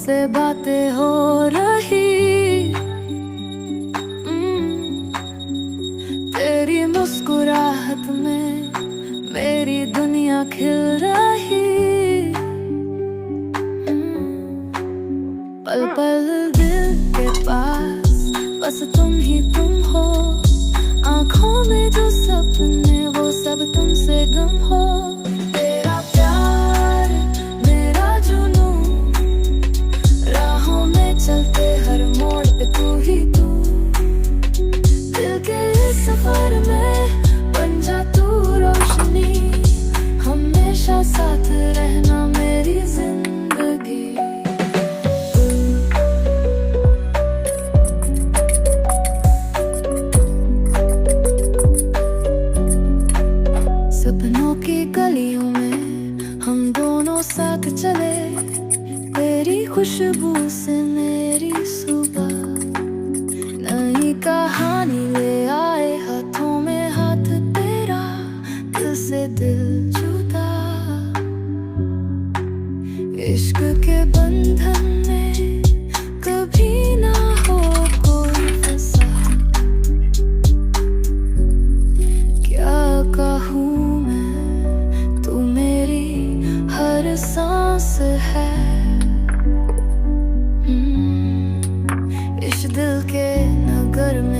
तुझसे बातें हो रही। तेरी मुस्कुराहट में मेरी दुनिया खिल रही। पल पल दिल के पास बस तुम हो। आँखों में जो सपने वो सब तुमसे गुम हो। तेरा प्यार मेरा जुनून, राहों में चलते हर मोड़ पे तू ही तू। दिल के इस सफर में बन जा तू रोशनी, हमेशा साथ रहना मेरी जिंदगी। सपनों की गलियों में हम दोनों साथ चले, तेरी खुशबू से मेरी सुबह। नई कहानी ले आए हाथों में हाथ तेरा, दिल से दिल जुदा। इश्क के बंधन में कभी ना हो कोई फंसा। क्या कहूँ मैं, तू मेरी हर सांस है। इस दिल के नगर में